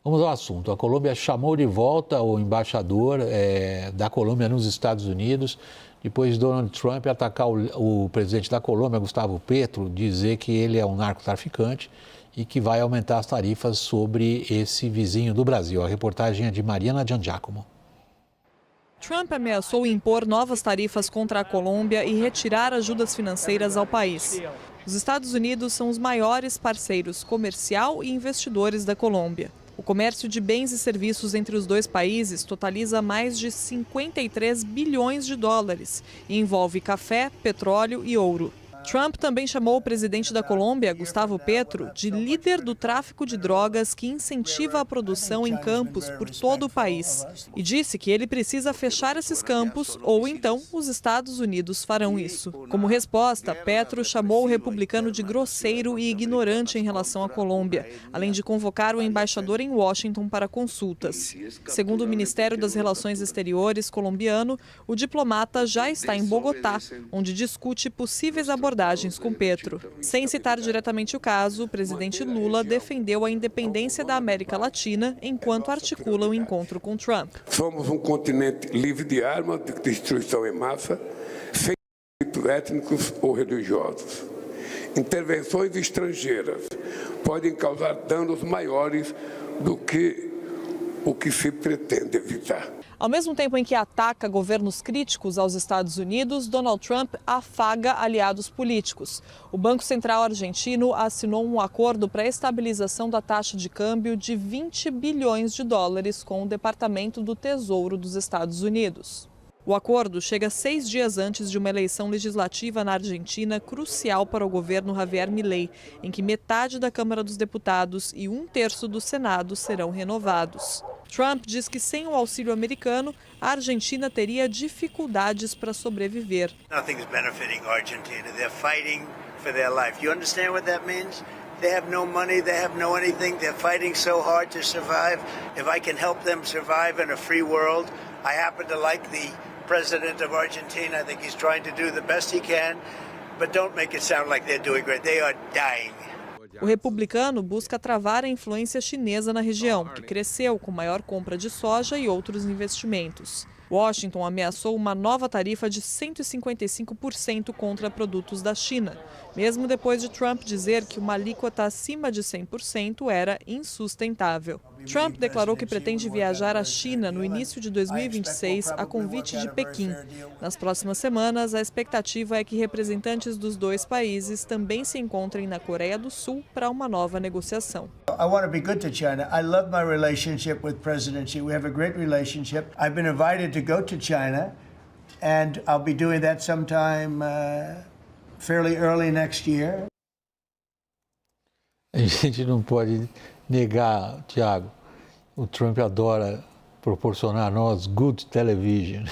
Vamos ao assunto. A Colômbia chamou de volta o embaixador da Colômbia nos Estados Unidos, depois de Donald Trump atacar o presidente da Colômbia, Gustavo Petro, dizer que ele é um narcotraficante e que vai aumentar as tarifas sobre esse vizinho do Brasil. A reportagem é de Mariana Giangiacomo. Trump ameaçou impor novas tarifas contra a Colômbia e retirar ajudas financeiras ao país. Os Estados Unidos são os maiores parceiros comercial e investidores da Colômbia. O comércio de bens e serviços entre os dois países totaliza mais de 53 bilhões de dólares e envolve café, petróleo e ouro. Trump também chamou o presidente da Colômbia, Gustavo Petro, de líder do tráfico de drogas que incentiva a produção em campos por todo o país. E disse que ele precisa fechar esses campos ou então os Estados Unidos farão isso. Como resposta, Petro chamou o republicano de grosseiro e ignorante em relação à Colômbia, além de convocar o embaixador em Washington para consultas. Segundo o Ministério das Relações Exteriores colombiano, o diplomata já está em Bogotá, onde discute possíveis abordagens com Petro. Sem citar diretamente o caso, o presidente Lula defendeu a independência da América Latina enquanto articula o encontro com Trump. Somos um continente livre de armas, de destruição em massa, sem conflitos étnicos ou religiosos. Intervenções estrangeiras podem causar danos maiores do que o que se pretende evitar. Ao mesmo tempo em que ataca governos críticos aos Estados Unidos, Donald Trump afaga aliados políticos. O Banco Central argentino assinou um acordo para a estabilização da taxa de câmbio de 20 bilhões de dólares com o Departamento do Tesouro dos Estados Unidos. O acordo chega 6 dias antes de uma eleição legislativa na Argentina crucial para o governo Javier Milei, em que metade da Câmara dos Deputados e 1/3 do Senado serão renovados. Trump diz que sem o auxílio americano, a Argentina teria dificuldades para sobreviver. Nothing's benefiting Argentina. They're fighting for their life. You understand what that means? They have no money, they have no anything. They're fighting so hard to survive. If I can help them survive in a free world, I happen to like the president of Argentina. I think he's trying to do the best he can, but don't make it sound like they're doing great. They are dying. O republicano busca travar a influência chinesa na região, que cresceu com maior compra de soja e outros investimentos. Washington ameaçou uma nova tarifa de 155% contra produtos da China, mesmo depois de Trump dizer que uma alíquota acima de 100% era insustentável. Trump declarou que pretende viajar à China no início de 2026 a convite de Pequim. Nas próximas semanas, a expectativa é que representantes dos dois países também se encontrem na Coreia do Sul para uma nova negociação. I want to be good to China. I love my relationship with President Xi. We have a great relationship. I've been invited to go to China, and I'll be doing that sometime fairly early next year. A gente não pode negar, Tiago, o Trump adora proporcionar a nós good television,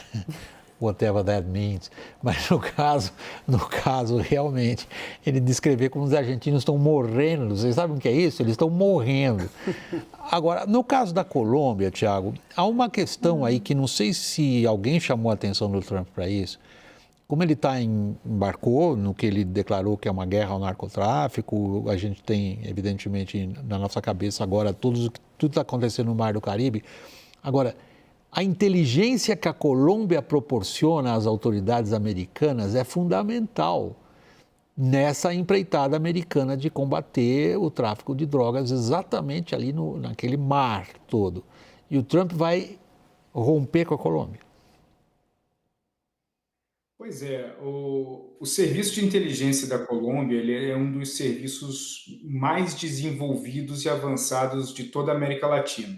whatever that means. Mas no caso realmente, ele descrever como os argentinos estão morrendo. Vocês sabem o que é isso? Eles estão morrendo. Agora, no caso da Colômbia, Tiago, há uma questão aí que não sei se alguém chamou a atenção do Trump para isso. Como ele embarcou no que ele declarou que é uma guerra ao narcotráfico, a gente tem, evidentemente, na nossa cabeça agora tudo está acontecendo no Mar do Caribe. Agora, a inteligência que a Colômbia proporciona às autoridades americanas é fundamental nessa empreitada americana de combater o tráfico de drogas exatamente ali naquele mar todo. E o Trump vai romper com a Colômbia. Pois é, o serviço de inteligência da Colômbia ele é um dos serviços mais desenvolvidos e avançados de toda a América Latina.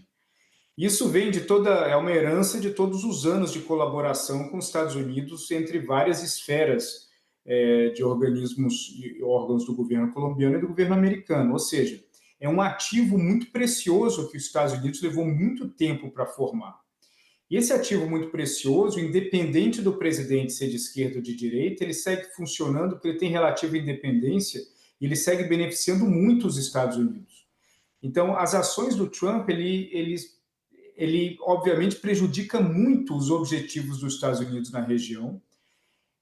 Isso vem é uma herança de todos os anos de colaboração com os Estados Unidos entre várias esferas de organismos e órgãos do governo colombiano e do governo americano. Ou seja, é um ativo muito precioso que os Estados Unidos levou muito tempo para formar. E esse ativo muito precioso, independente do presidente ser de esquerda ou de direita, ele segue funcionando porque ele tem relativa independência e ele segue beneficiando muito os Estados Unidos. Então, as ações do Trump, ele obviamente prejudica muito os objetivos dos Estados Unidos na região,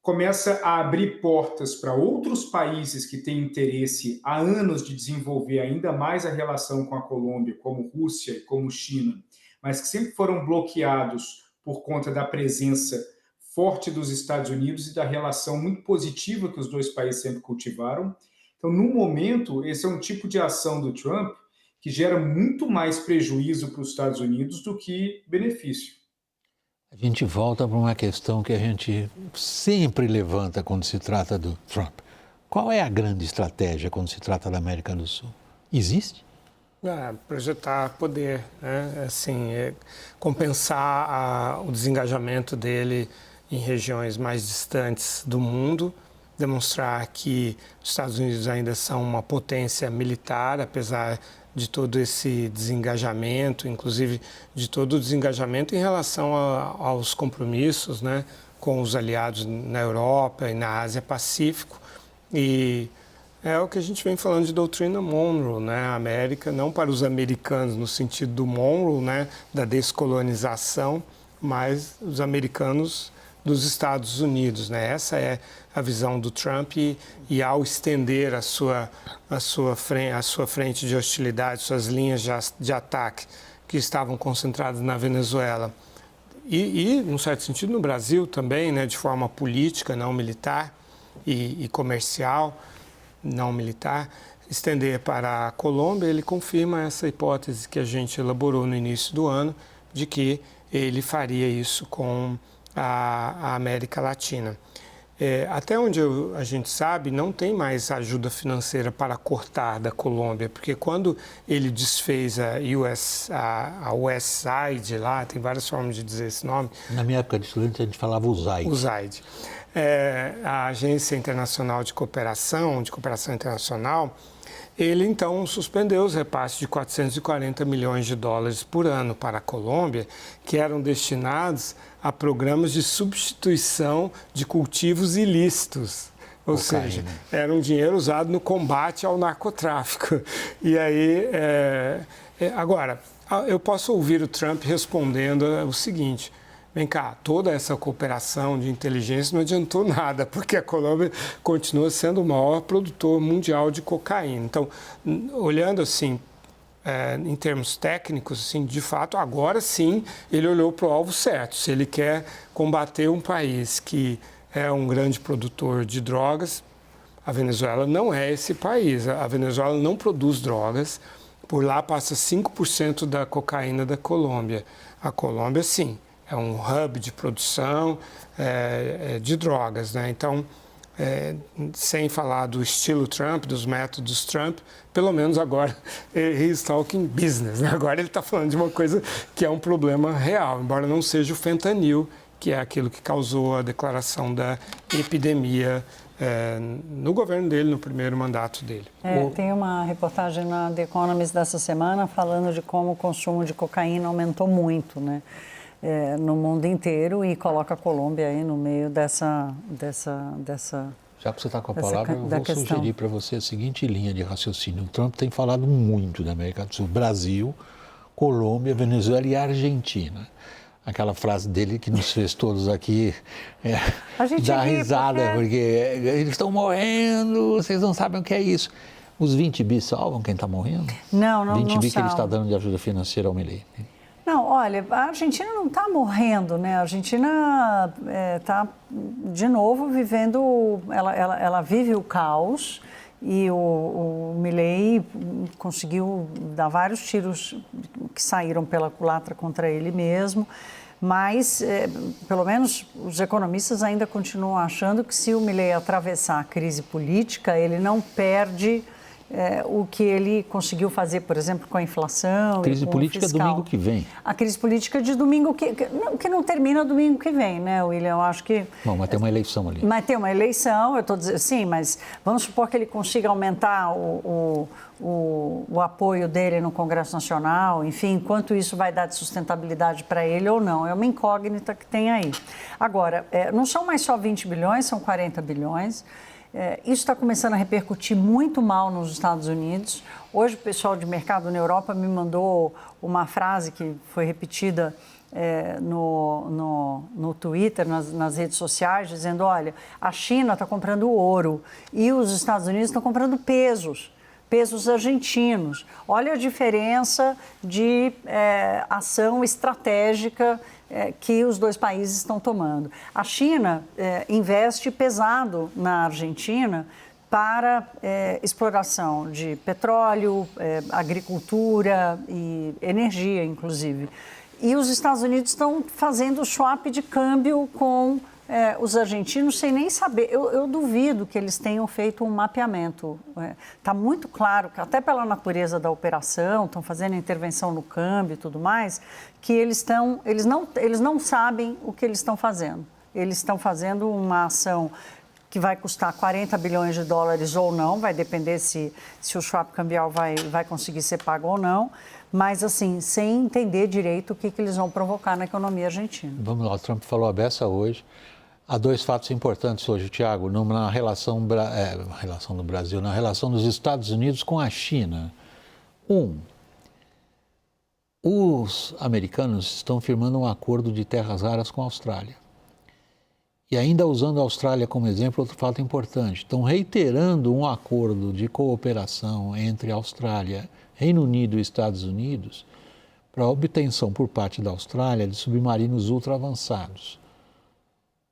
começa a abrir portas para outros países que têm interesse há anos de desenvolver ainda mais a relação com a Colômbia, como Rússia e como China, mas que sempre foram bloqueados por conta da presença forte dos Estados Unidos e da relação muito positiva que os dois países sempre cultivaram. Então, no momento, esse é um tipo de ação do Trump que gera muito mais prejuízo para os Estados Unidos do que benefício. A gente volta para uma questão que a gente sempre levanta quando se trata do Trump. Qual é a grande estratégia quando se trata da América do Sul? Existe? Projetar poder, né? Assim, compensar o desengajamento dele em regiões mais distantes do mundo, demonstrar que os Estados Unidos ainda são uma potência militar, apesar de todo esse desengajamento, inclusive de todo o desengajamento em relação aos compromissos, né, com os aliados na Europa e na Ásia-Pacífico. E é o que a gente vem falando de doutrina Monroe, né? A América, não para os americanos no sentido do Monroe, né, da descolonização, mas os americanos dos Estados Unidos, né? Essa é a visão do Trump e ao estender a sua frente de hostilidade, suas linhas de ataque que estavam concentradas na Venezuela e, num certo sentido, no Brasil também, né? De forma política, não militar e comercial, não militar, estender para a Colômbia, ele confirma essa hipótese que a gente elaborou no início do ano de que ele faria isso com a América Latina. Até onde a gente sabe, não tem mais ajuda financeira para cortar da Colômbia, porque quando ele desfez a USAID lá, tem várias formas de dizer esse nome. Na minha época de estudante, a gente falava USAID. USAID. A Agência Internacional de Cooperação Internacional, ele então suspendeu os repasses de 440 milhões de dólares por ano para a Colômbia, que eram destinados a programas de substituição de cultivos ilícitos. Ou seja, era um dinheiro usado no combate ao narcotráfico. E aí, agora, eu posso ouvir o Trump respondendo o seguinte: vem cá, toda essa cooperação de inteligência não adiantou nada, porque a Colômbia continua sendo o maior produtor mundial de cocaína. Então, olhando assim, em termos técnicos, assim, de fato, agora sim ele olhou para o alvo certo. Se ele quer combater um país que é um grande produtor de drogas, a Venezuela não é esse país. A Venezuela não produz drogas, por lá passa 5% da cocaína da Colômbia. A Colômbia, sim, é um hub de produção de drogas, né? Então, sem falar do estilo Trump, dos métodos Trump, pelo menos agora he's talking business, né? Agora ele está falando de uma coisa que é um problema real, embora não seja o fentanil, que é aquilo que causou a declaração da epidemia no governo dele, no primeiro mandato dele. Tem uma reportagem na The Economist dessa semana falando de como o consumo de cocaína aumentou muito, né? No mundo inteiro, e coloca a Colômbia aí no meio dessa Já que você está com a palavra, eu vou questão. sugerir para você a seguinte linha de raciocínio. O Trump tem falado muito da América do Sul: Brasil, Colômbia, Venezuela e Argentina. Aquela frase dele que nos fez todos aqui dar risada, porque eles estão morrendo, vocês não sabem o que é isso. Os 20 bi salvam quem está morrendo? Não 20 bi salvam. que ele está dando de ajuda financeira ao Milei. Não, olha, a Argentina não está morrendo, né? A Argentina está, de novo, vivendo... Ela vive o caos, e o Milei conseguiu dar vários tiros que saíram pela culatra contra ele mesmo, mas, pelo menos, os economistas ainda continuam achando que, se o Milei atravessar a crise política, ele não perde... o que ele conseguiu fazer, por exemplo, com a inflação. Crise política fiscal. Domingo que vem. A crise política de domingo que não termina domingo que vem, né, William? Eu acho que... Bom, mas tem uma eleição ali. Mas tem uma eleição, eu estou dizendo, sim, mas vamos supor que ele consiga aumentar o apoio dele no Congresso Nacional, enfim, quanto isso vai dar de sustentabilidade para ele ou não. É uma incógnita que tem aí. Agora, não são mais só 20 bilhões, são 40 bilhões. Isso está começando a repercutir muito mal nos Estados Unidos. Hoje o pessoal de mercado na Europa me mandou uma frase que foi repetida no Twitter, nas redes sociais, dizendo, olha, a China está comprando ouro e os Estados Unidos estão comprando pesos argentinos. Olha a diferença de ação estratégica que os dois países estão tomando. A China investe pesado na Argentina para exploração de petróleo, agricultura e energia, inclusive. E os Estados Unidos estão fazendo swap de câmbio com os argentinos sem nem saber. Eu duvido que eles tenham feito um mapeamento. Está muito claro, que até pela natureza da operação, estão fazendo intervenção no câmbio e tudo mais, que eles não sabem o que eles estão fazendo. Eles estão fazendo uma ação que vai custar 40 bilhões de dólares ou não, vai depender se o swap cambial vai conseguir ser pago ou não, mas assim, sem entender direito o que eles vão provocar na economia argentina. Vamos lá, o Trump falou a beça hoje. Há dois fatos importantes hoje, Tiago, na relação do Brasil, na relação dos Estados Unidos com a China. Os americanos estão firmando um acordo de terras raras com a Austrália. E ainda usando a Austrália como exemplo, outro fato importante, estão reiterando um acordo de cooperação entre a Austrália, Reino Unido e Estados Unidos para a obtenção por parte da Austrália de submarinos ultra avançados.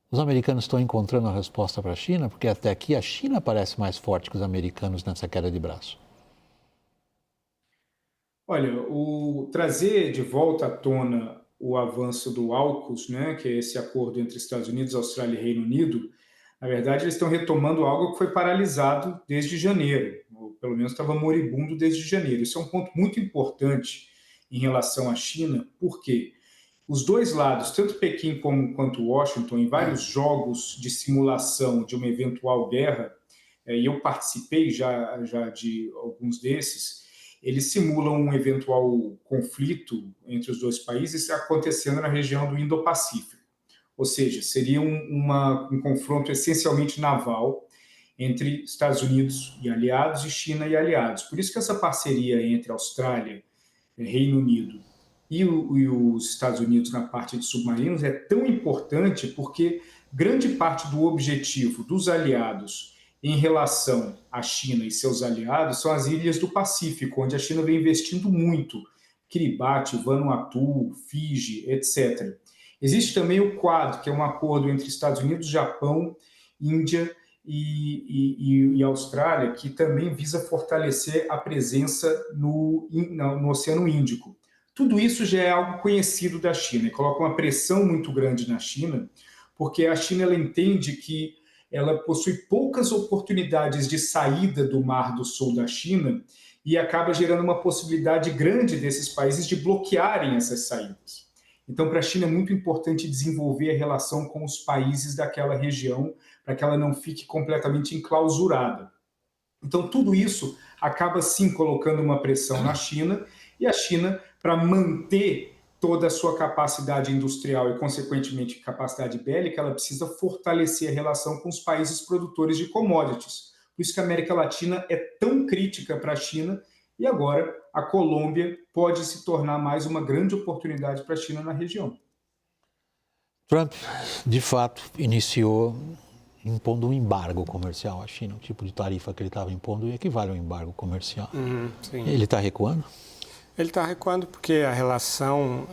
Os americanos estão encontrando a resposta para a China, porque até aqui a China parece mais forte que os americanos nessa queda de braço. Olha, trazer de volta à tona o avanço do AUKUS, né, que é esse acordo entre Estados Unidos, Austrália e Reino Unido, na verdade eles estão retomando algo que foi paralisado desde janeiro, ou pelo menos estava moribundo desde janeiro. Isso é um ponto muito importante em relação à China, porque os dois lados, tanto Pequim quanto Washington, em vários jogos de simulação de uma eventual guerra, e eu participei já de alguns desses, eles simulam um eventual conflito entre os dois países acontecendo na região do Indo-Pacífico. Ou seja, seria um confronto essencialmente naval entre Estados Unidos e aliados e China e aliados. Por isso que essa parceria entre Austrália, Reino Unido e os Estados Unidos na parte de submarinos é tão importante porque grande parte do objetivo dos aliados em relação à China e seus aliados são as ilhas do Pacífico, onde a China vem investindo muito, Kiribati, Vanuatu, Fiji, etc. Existe também o Quad, que é um acordo entre Estados Unidos, Japão, Índia e Austrália, que também visa fortalecer a presença no Oceano Índico. Tudo isso já é algo conhecido da China e coloca uma pressão muito grande na China, porque a China ela entende que ela possui poucas oportunidades de saída do Mar do Sul da China e acaba gerando uma possibilidade grande desses países de bloquearem essas saídas. Então, para a China é muito importante desenvolver a relação com os países daquela região para que ela não fique completamente enclausurada. Então, tudo isso acaba, sim, colocando uma pressão na China e a China, para manter toda a sua capacidade industrial e, consequentemente, capacidade bélica, ela precisa fortalecer a relação com os países produtores de commodities. Por isso que a América Latina é tão crítica para a China e agora a Colômbia pode se tornar mais uma grande oportunidade para a China na região. Trump, de fato, iniciou impondo um embargo comercial à China. O tipo de tarifa que ele estava impondo equivale a um embargo comercial. Ele está recuando? Ele está recuando porque a relação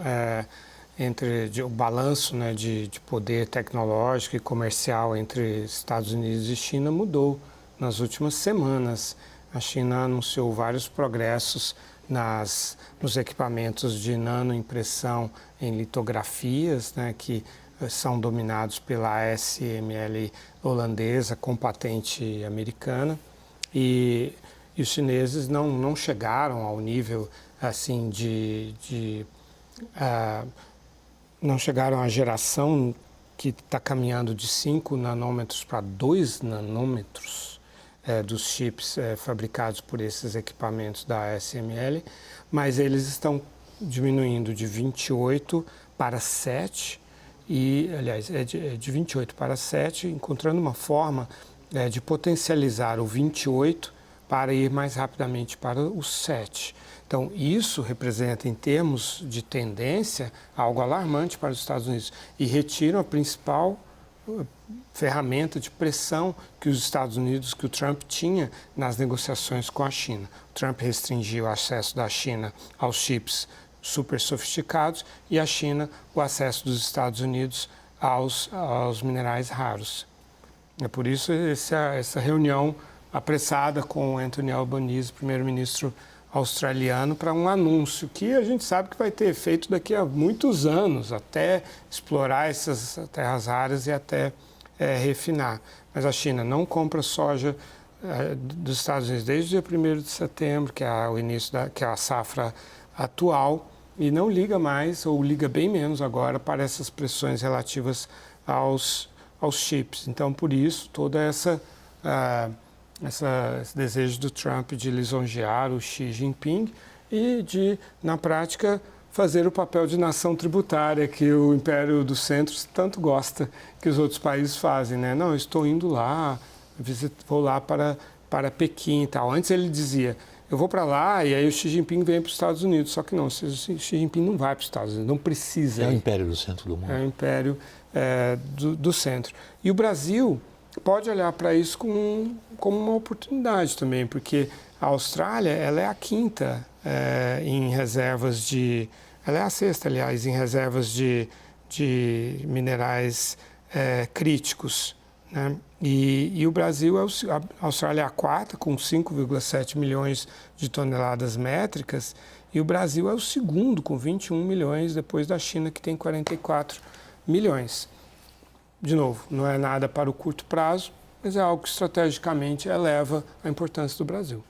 entre o balanço, né, de poder tecnológico e comercial entre Estados Unidos e China mudou nas últimas semanas. A China anunciou vários progressos nos equipamentos de nanoimpressão em litografias, né, que são dominados pela ASML holandesa com patente americana, e os chineses não chegaram ao nível assim não chegaram à geração que está caminhando de 5 nanômetros para 2 nanômetros dos chips fabricados por esses equipamentos da ASML, mas eles estão diminuindo de 28 para 7, e, aliás, de 28 para 7, encontrando uma forma de potencializar o 28 para ir mais rapidamente para o 7. Então, isso representa, em termos de tendência, algo alarmante para os Estados Unidos e retira a principal ferramenta de pressão que os Estados Unidos, que o Trump tinha nas negociações com a China. O Trump restringiu o acesso da China aos chips super sofisticados e a China o acesso dos Estados Unidos aos minerais raros. É por isso essa reunião apressada com Anthony Albanese, primeiro-ministro australiano, para um anúncio que a gente sabe que vai ter efeito daqui a muitos anos, até explorar essas terras raras e até refinar. Mas a China não compra soja dos Estados Unidos desde o dia 1º de setembro, que é o início que é a safra atual, e não liga mais, ou liga bem menos agora, para essas pressões relativas aos chips. Então, por isso, toda esse desejo do Trump de lisonjear o Xi Jinping e de, na prática, fazer o papel de nação tributária que o Império do Centro tanto gosta que os outros países fazem, né? Não, eu estou indo lá, vou lá para Pequim e tal. Antes ele dizia, eu vou para lá e aí o Xi Jinping vem para os Estados Unidos. Só que não, o Xi Jinping não vai para os Estados Unidos, não precisa. É o Império do Centro do mundo. É o Império do Centro. E o Brasil pode olhar para isso como uma oportunidade também, porque a Austrália ela é a quinta em reservas de... Ela é a sexta, aliás, em reservas de minerais críticos, né? E o Brasil, a Austrália é a quarta, com 5,7 milhões de toneladas métricas, e o Brasil é o segundo, com 21 milhões, depois da China, que tem 44 milhões. De novo, não é nada para o curto prazo, mas é algo que estrategicamente eleva a importância do Brasil.